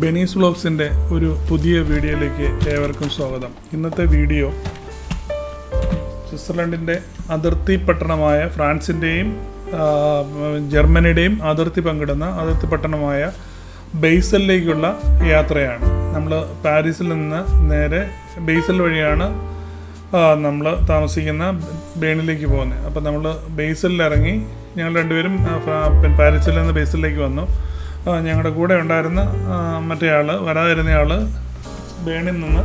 ബെനീസ് വ്ലോഗ്സിൻ്റെ ഒരു പുതിയ വീഡിയോയിലേക്ക് ഏവർക്കും സ്വാഗതം. ഇന്നത്തെ വീഡിയോ സ്വിറ്റ്സർലൻഡിൻ്റെ അതിർത്തി പട്ടണമായ ഫ്രാൻസിൻ്റെയും ജർമ്മനിയുടെയും അതിർത്തി പങ്കിടുന്ന അതിർത്തി പട്ടണമായ ബേസലിലേക്കുള്ള യാത്രയാണ്. നമ്മൾ പാരീസിൽ നിന്ന് നേരെ ബേസൽ വഴിയാണ് നമ്മൾ താമസിക്കുന്ന ബേണിലേക്ക് പോകുന്നത്. അപ്പോൾ നമ്മൾ ബേസലിൽ ഇറങ്ങി ഞങ്ങൾ രണ്ടുപേരും പാരീസിൽ നിന്ന് ബേസലിലേക്ക് വന്നു. ഞങ്ങളുടെ കൂടെ ഉണ്ടായിരുന്ന മറ്റേ ആൾ വരാതിരുന്നയാൾ ബേണിൽ നിന്ന്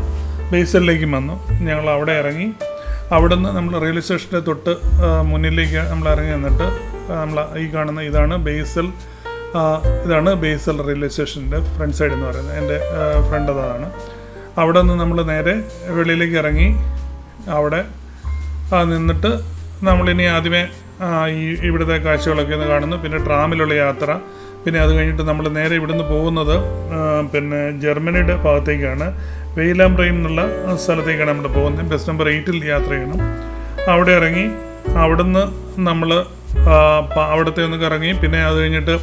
ബേസലിലേക്ക് വന്നു. ഞങ്ങൾ അവിടെ ഇറങ്ങി. അവിടുന്ന് നമ്മൾ റെയിൽവേ സ്റ്റേഷൻ്റെ തൊട്ട് മുന്നിലേക്ക് നമ്മൾ ഇറങ്ങി വന്നിട്ട് നമ്മൾ ഈ കാണുന്ന ഇതാണ് ബേസൽ റെയിൽവേ സ്റ്റേഷൻ്റെ ഫ്രണ്ട് സൈഡ് എന്ന് പറയുന്നത്. എൻ്റെ ഫ്രണ്ട് അതാണ്. അവിടെ നിന്ന് നമ്മൾ നേരെ വെളിയിലേക്ക് ഇറങ്ങി. അവിടെ നിന്നിട്ട് നമ്മളിനി ആദ്യമേ ഇവിടുത്തെ കാഴ്ചകളൊക്കെ ഒന്ന് കാണുന്നു. പിന്നെ ട്രാമിലുള്ള യാത്ര. പിന്നെ അത് കഴിഞ്ഞിട്ട് നമ്മൾ നേരെ ഇവിടുന്ന് പോകുന്നത് ജർമ്മനിയുടെ ഭാഗത്തേക്കാണ്. വെയിലാം റെയിൻ എന്നുള്ള സ്ഥലത്തേക്കാണ് നമ്മൾ പോകുന്നത്. ബസ് നമ്പർ 8 യാത്ര ചെയ്യണം. അവിടെ ഇറങ്ങി അവിടുന്ന് നമ്മൾ അവിടുത്തെ ഒന്ന് കറങ്ങി. പിന്നെ അത് കഴിഞ്ഞിട്ട്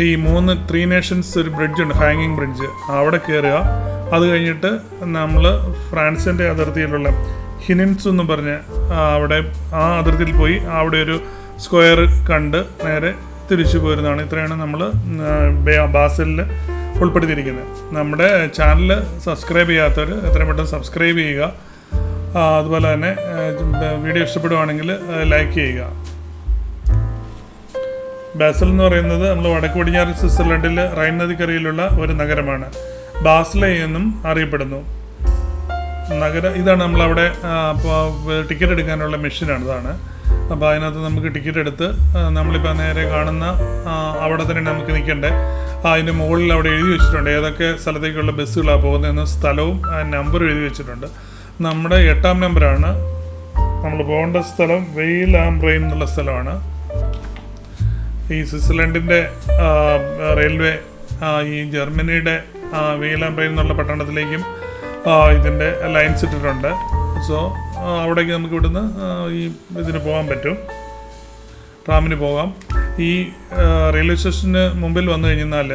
ഈ 3 നേഷൻസ് ഒരു ബ്രിഡ്ജുണ്ട്, ഹാങ്ങിങ് ബ്രിഡ്ജ്, അവിടെ കയറുക. അത് കഴിഞ്ഞിട്ട് നമ്മൾ ഫ്രാൻസിൻ്റെ അതിർത്തിയിലുള്ള ഹിനിൻസ് എന്ന് പറഞ്ഞ് അവിടെ ആ അതിർത്തിയിൽ പോയി അവിടെ ഒരു സ്ക്വയർ കണ്ട് നേരെ തിരിച്ചു പോരുന്നതാണ്. ഇത്രയാണ് നമ്മൾ ബാസലിൽ ഉൾപ്പെടുത്തിയിരിക്കുന്നത്. നമ്മുടെ ചാനൽ സബ്സ്ക്രൈബ് ചെയ്യാത്തവർ എത്രയും പെട്ടെന്ന് സബ്സ്ക്രൈബ് ചെയ്യുക. അതുപോലെ തന്നെ വീഡിയോ ഇഷ്ടപ്പെടുവാണെങ്കിൽ ലൈക്ക് ചെയ്യുക. ബാസൽ എന്ന് പറയുന്നത് നമ്മൾ വടക്ക് പടിഞ്ഞാറ് സ്വിറ്റ്സർലൻഡിൽ റൈൻ നദിക്കരയിലുള്ള ഒരു നഗരമാണ്. ബാസ്ലെ എന്നും അറിയപ്പെടുന്നു. ഇതാണ് നമ്മളവിടെ ടിക്കറ്റ് എടുക്കാനുള്ള മെഷീനാണ്. ഇതാണ്. അപ്പോൾ അതിനകത്ത് നമുക്ക് ടിക്കറ്റ് എടുത്ത് നമ്മളിപ്പോൾ നേരെ കാണുന്ന അവിടെ തന്നെ നമുക്ക് നിൽക്കണ്ടേ. അതിൻ്റെ മുകളിൽ അവിടെ എഴുതി വെച്ചിട്ടുണ്ട് ഏതൊക്കെ സ്ഥലത്തേക്കുള്ള ബസ്സുകളാണ് പോകുന്നതെന്ന്, സ്ഥലവും നമ്പറും എഴുതി വെച്ചിട്ടുണ്ട്. നമ്മുടെ 8ാം നമ്പറാണ്. നമ്മൾ പോകേണ്ട സ്ഥലം വെയിലാം റെയിൻ എന്നുള്ള സ്ഥലമാണ്. ഈ സ്വിറ്റ്സർലൻഡിൻ്റെ റെയിൽവേ ഈ ജർമ്മനിയുടെ വെയിലാം റെയിൻ എന്നുള്ള പട്ടണത്തിലേക്കും ഇതിൻ്റെ ലൈൻസ് ഇട്ടിട്ടുണ്ട്. സോ അവിടേക്ക് നമുക്ക് ഇവിടുന്ന് ഇതിന് പോകാൻ പറ്റും, ട്രാമിന് പോകാം. ഈ റെയിൽവേ സ്റ്റേഷന് മുമ്പിൽ വന്നു കഴിഞ്ഞാൽ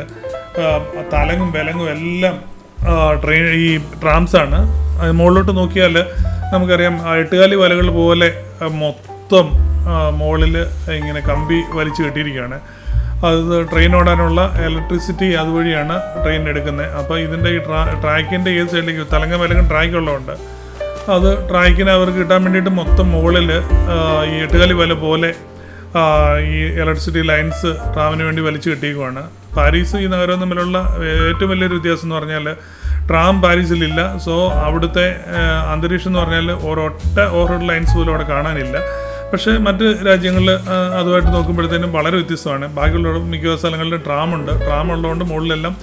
തലങ്ങും വിലങ്ങും എല്ലാം ഈ ട്രാംസാണ്. മുകളിലോട്ട് നോക്കിയാൽ നമുക്കറിയാം 8 വലകൾ പോലെ മൊത്തം മുകളിൽ ഇങ്ങനെ കമ്പി വലിച്ചു കെട്ടിയിരിക്കുകയാണ്. അത് ട്രെയിൻ ഓടാനുള്ള ഇലക്ട്രിസിറ്റി അതുവഴിയാണ് ട്രെയിൻ എടുക്കുന്നത്. അപ്പോൾ ഇതിൻ്റെ ഈ ട്രാക്കിൻ്റെ ഏത് സൈഡിലേക്ക് തലങ്ങും വിലങ്ങും ട്രാക്ക് ഉള്ളതുകൊണ്ട് അത് ട്രാക്കിന് അവർക്ക് കിട്ടാൻ വേണ്ടിയിട്ട് മൊത്തം മുകളിൽ ഈ 8 വല പോലെ ഈ ഇലക്ട്രിസിറ്റി ലൈൻസ് ട്രാമിന് വേണ്ടി വലിച്ചു കെട്ടിയിരിക്കുകയാണ്. പാരീസ് ഈ നഗരവും തമ്മിലുള്ള ഏറ്റവും വലിയൊരു വ്യത്യാസം എന്ന് പറഞ്ഞാൽ ട്രാം പാരീസിലില്ല. സോ അവിടുത്തെ അന്തരീക്ഷം എന്ന് പറഞ്ഞാൽ ഒരൊറ്റ ഓവർഹെഡ് ലൈൻസ് പോലും അവിടെ കാണാനില്ല. പക്ഷേ മറ്റ് രാജ്യങ്ങളിൽ അതുമായിട്ട് നോക്കുമ്പോഴത്തേനും വളരെ വ്യത്യസ്തമാണ്. ബാക്കിയുള്ള മിക്ക സ്ഥലങ്ങളിലും ട്രാമുണ്ട്. ട്രാം ഉള്ളതുകൊണ്ട് മുകളിലെല്ലാം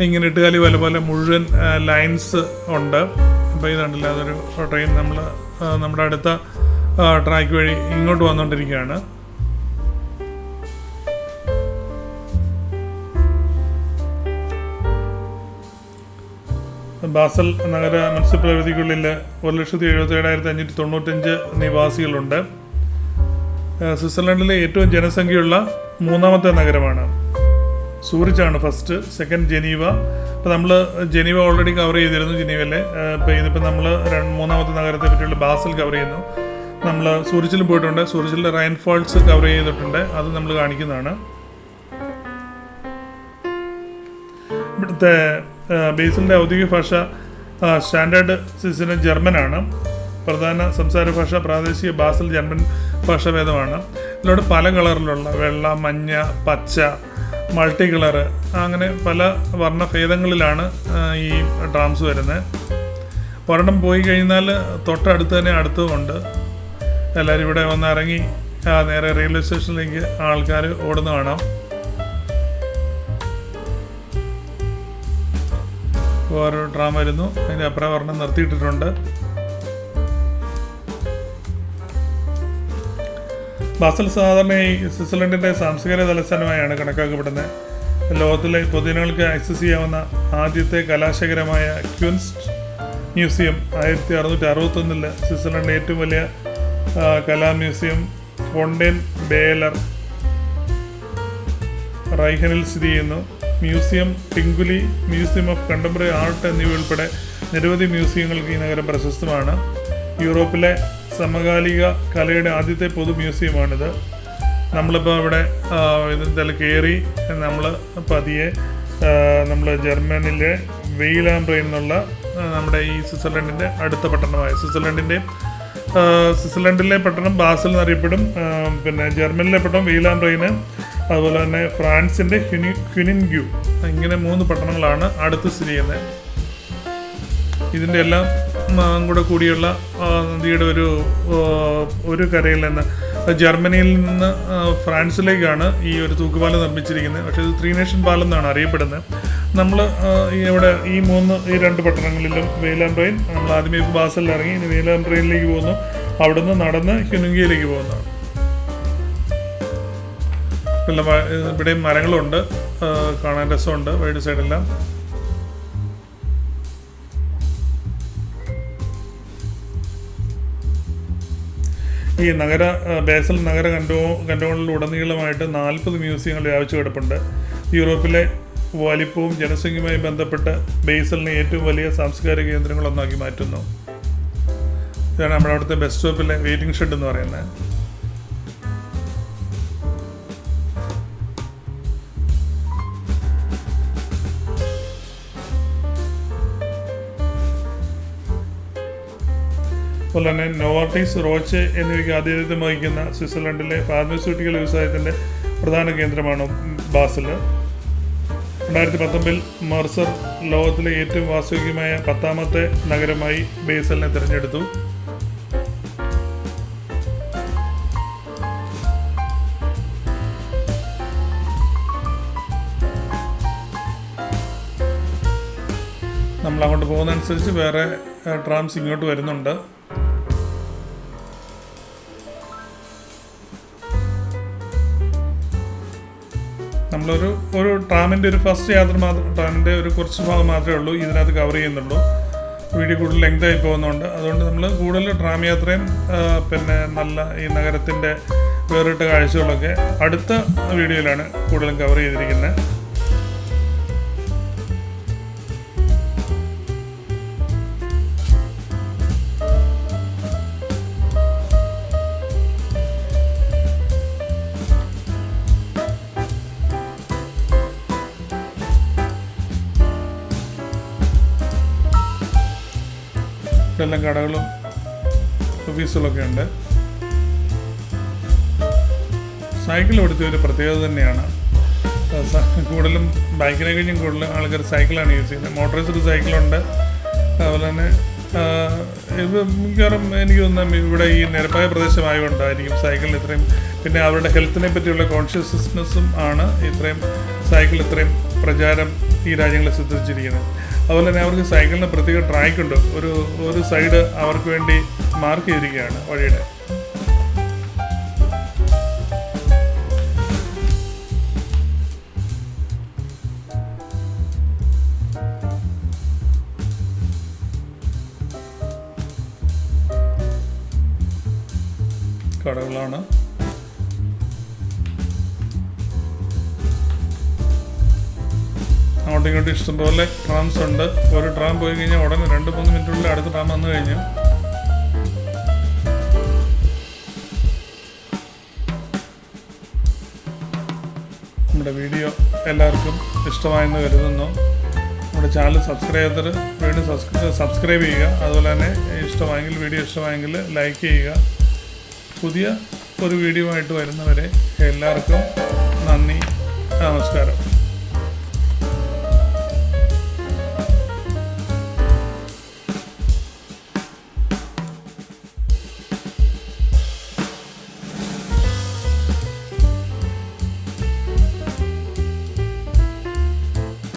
ഇങ്ങനെ 8 വല പോലെ മുഴുവൻ ലൈൻസ് ഉണ്ട്. അപ്പോൾ ഇതുണ്ടല്ലോ, അതൊരു ട്രെയിൻ നമ്മുടെ അടുത്ത ട്രാക്ക് വഴി ഇങ്ങോട്ട് വന്നുകൊണ്ടിരിക്കുകയാണ്. ബാസൽ നഗര മുനിസിപ്പൽ പരിധിക്കുള്ളിൽ 1,77,595 നിവാസികളുണ്ട്. സ്വിറ്റ്സർലൻഡിലെ ഏറ്റവും ജനസംഖ്യയുള്ള 3ാമത്തെ നഗരമാണ്. സൂറിച്ചാണ് ഫസ്റ്റ്, സെക്കൻഡ് ജനീവ. ഇപ്പോൾ നമ്മൾ ജനീവ ഓൾറെഡി കവർ ചെയ്തിരുന്നു, ജനീവയിലെ. ഇതിപ്പോൾ നമ്മൾ 3ാമത്തെ നഗരത്തെ പറ്റിയുള്ള ബാസൽ കവർ ചെയ്യുന്നു. നമ്മൾ സൂറിച്ചിലും പോയിട്ടുണ്ട്. സൂറിച്ചിലെ റൈൻ ഫോൾസ് കവർ ചെയ്തിട്ടുണ്ട്, അത് നമ്മൾ കാണിക്കുന്നതാണ്. ഇവിടുത്തെ ബേസലിൻ്റെ ഔദ്യോഗിക ഭാഷ സ്റ്റാൻഡേർഡ് സിസിന് ജർമ്മനാണ്. പ്രധാന സംസാര ഭാഷ പ്രാദേശിക ബാസൽ ജർമ്മൻ ഭാഷാഭേദമാണ്. ഇതിലൂടെ പല കളറിലുള്ള വെള്ള, മഞ്ഞ, പച്ച, മൾട്ടി കളറ്, അങ്ങനെ പല വർണ്ണഭേദങ്ങളിലാണ് ഈ ട്രാംസ് വരുന്നത്. ഒരെണ്ണം പോയി കഴിഞ്ഞാൽ തൊട്ടടുത്ത് തന്നെ അടുത്തുമുണ്ട്. എല്ലാവരും ഇവിടെ വന്ന് ഇറങ്ങി നേരെ റെയിൽവേ സ്റ്റേഷനിലേക്ക് ആൾക്കാർ ഓടുന്ന കാണാം. വേറൊരു ട്രാം വരുന്നു, അതിൻ്റെ അപ്പുറം ഒരെണ്ണം നിർത്തിയിട്ടിട്ടുണ്ട്. ബാസൽ സാധാരണ ഈ സ്വിറ്റ്സർലൻഡിൻ്റെ സാംസ്കാരിക തലസ്ഥാനമായാണ് കണക്കാക്കപ്പെടുന്നത്. ലോകത്തിലെ പൊതുജനങ്ങൾക്ക് ആക്സസ് ചെയ്യാവുന്ന ആദ്യത്തെ കലാശേഖരമായ ക്യൂൻസ്റ്റ് മ്യൂസിയം 1661 സ്വിറ്റ്സർലൻഡിലെ ഏറ്റവും വലിയ കലാ മ്യൂസിയം ഫോണ്ടെൻ ബേലർ റൈഹനിൽ സ്ഥിതി ചെയ്യുന്നു. മ്യൂസിയം ടിങ്കുലി, മ്യൂസിയം ഓഫ് കണ്ടംപററി ആർട്ട് എന്നിവ ഉൾപ്പെടെ നിരവധി മ്യൂസിയങ്ങൾക്ക് ഈ നഗരം പ്രശസ്തമാണ്. യൂറോപ്പിലെ സമകാലിക കലയുടെ ആദ്യത്തെ പൊതു മ്യൂസിയമാണിത്. നമ്മളിപ്പോൾ ഇവിടെ ഇതിൽ കയറി നമ്മൾ പതിയെ നമ്മൾ ജർമ്മനിലെ വെയിലാംബ്രയിൽ നിന്നുള്ള നമ്മുടെ ഈ സ്വിറ്റ്സർലൻഡിൻ്റെ അടുത്ത പട്ടണമായ സ്വിറ്റ്സർലൻഡിലെ പട്ടണം ബാസൽ എന്നറിയപ്പെടും. പിന്നെ ജർമ്മനിലെ പട്ടണം വെയിലാംബ്രയിന്, അതുപോലെ തന്നെ ഫ്രാൻസിൻ്റെ ക്വിനിൻഗ്യൂ, ഇങ്ങനെ 3 പട്ടണങ്ങളാണ് അടുത്ത് സ്ഥിതി ചെയ്യുന്നത്. ഇതിൻ്റെ എല്ലാം കൂടെ കൂടിയുള്ള നദിയുടെ ഒരു കരയിൽ നിന്ന് ജർമ്മനിയിൽ നിന്ന് ഫ്രാൻസിലേക്കാണ് ഈ ഒരു തൂക്കുപാലം നിർമ്മിച്ചിരിക്കുന്നത്. പക്ഷേ ഇത് 3 നേഷൻ പാലം എന്നാണ് അറിയപ്പെടുന്നത്. നമ്മൾ ഇവിടെ ഈ 2 പട്ടണങ്ങളിലും വെയിലാംബ്രയിൻ, നമ്മൾ ആദ്യമേ ബാസലിൽ ഇറങ്ങി ഇനി വെയിലാംബ്രയിലേക്ക് പോകുന്നു, അവിടുന്ന് നടന്ന് ക്വിനിൻഗ്യൂയിലേക്ക് പോകുന്നതാണ്. ഇവിടെയും മരങ്ങളുണ്ട്, കാണാൻ രസമുണ്ട് വൈഡ് സൈഡെല്ലാം. ഈ ബേസൽ നഗര കന്റോണിലുടനീളമായിട്ട് 40 മ്യൂസിയങ്ങൾ വ്യാപിച്ചു കിടപ്പുണ്ട്. യൂറോപ്പിലെ വലിപ്പവും ജനസംഖ്യയുമായി ബന്ധപ്പെട്ട് ബേസലിനെ ഏറ്റവും വലിയ സാംസ്കാരിക കേന്ദ്രങ്ങളൊന്നാക്കി മാറ്റുന്നു. ഇതാണ് നമ്മുടെ അവിടുത്തെ ബസ് സ്റ്റോപ്പിലെ വെയിറ്റിംഗ് ഷെഡ് എന്ന് പറയുന്നത്. അതുപോലെ തന്നെ നോവാർട്ടിസ്, റോച്ചെ എന്നിവയ്ക്ക് ആതിഥ്യം വഹിക്കുന്ന സ്വിറ്റ്സർലൻഡിലെ ഫാർമസ്യൂട്ടിക്കൽ വ്യവസായത്തിൻ്റെ പ്രധാന കേന്ദ്രമാണ് ബാസൽ. 2019 മെർസർ ലോകത്തിലെ ഏറ്റവും വാസയോഗ്യമായ 10ാമത്തെ നഗരമായി ബേസലിനെ തിരഞ്ഞെടുത്തു. നമ്മൾ അങ്ങോട്ട് പോകുന്നതനുസരിച്ച് വേറെ ട്രാംസ് ഇങ്ങോട്ട് വരുന്നുണ്ട്. നമ്മളൊരു ട്രാമിൻ്റെ ഒരു ഫസ്റ്റ് യാത്ര മാത്രം, ട്രാമിൻ്റെ ഒരു കുറച്ച് ഭാഗം മാത്രമേ ഉള്ളൂ ഇതിനകത്ത് കവർ ചെയ്യുന്നുള്ളൂ. വീഡിയോ കൂടുതൽ ലെങ്തായി പോകുന്നുണ്ട്. അതുകൊണ്ട് നമ്മൾ കൂടുതൽ ട്രാം യാത്രയും പിന്നെ നല്ല ഈ നഗരത്തിൻ്റെ വേറിട്ട കാഴ്ചകളൊക്കെ അടുത്ത വീഡിയോയിലാണ് കൂടുതലും കവർ ചെയ്തിരിക്കുന്നത്. ഇതെല്ലാം കടകളും ഓഫീസുകളൊക്കെ ഉണ്ട്. സൈക്കിൾ ഇവിടുത്തെ ഒരു പ്രത്യേകത തന്നെയാണ്. കൂടുതലും ബൈക്കിനെ കഴിഞ്ഞും കൂടുതൽ ആൾക്കാർ സൈക്കിളാണ് യൂസ് ചെയ്യുന്നത്. മോട്ടോറൈസ്ഡ് സൈക്കിളുണ്ട്. അതുപോലെ തന്നെ ഇത് മിക്കവാറും എനിക്ക് തോന്നുന്നു ഇവിടെ ഈ നിരപ്പായ പ്രദേശമായതുകൊണ്ടായിരിക്കും സൈക്കിളിന് ഇത്രയും, പിന്നെ അവരുടെ ഹെൽത്തിനെ പറ്റിയുള്ള കോൺഷ്യസ്നെസ്സും ആണ് സൈക്കിൾ ഇത്രയും പ്രചാരം ഈ രാജ്യങ്ങളിൽ ശ്രദ്ധിച്ചിരിക്കുന്നത്. അതുപോലെ തന്നെ അവർക്ക് സൈക്കിളിന് പ്രത്യേക ട്രാക്കുണ്ട്. ഒരു സൈഡ് അവർക്ക് വേണ്ടി മാർക്ക് ചെയ്തിരിക്കുകയാണ് വഴിയുടെ. കടകളാണ്. അങ്ങോട്ടും ഇങ്ങോട്ടും ഇഷ്ടംപോലെ ട്രാംസ് ഉണ്ട്. ഒരു ട്രാം പോയി കഴിഞ്ഞാൽ ഉടനെ 2-3 മിനിറ്റുള്ളിൽ അടുത്ത ട്രാം വന്നു കഴിഞ്ഞു. നമ്മുടെ വീഡിയോ എല്ലാവർക്കും ഇഷ്ടമായെന്ന് കരുതുന്നു. നമ്മുടെ ചാനൽ വീണ്ടും സബ്സ്ക്രൈബ് ചെയ്യുക. അതുപോലെ തന്നെ വീഡിയോ ഇഷ്ടമായെങ്കിൽ ലൈക്ക് ചെയ്യുക. പുതിയ ഒരു വീഡിയോ ആയിട്ട് വരുന്നവരെ എല്ലാവർക്കും നന്ദി, നമസ്കാരം.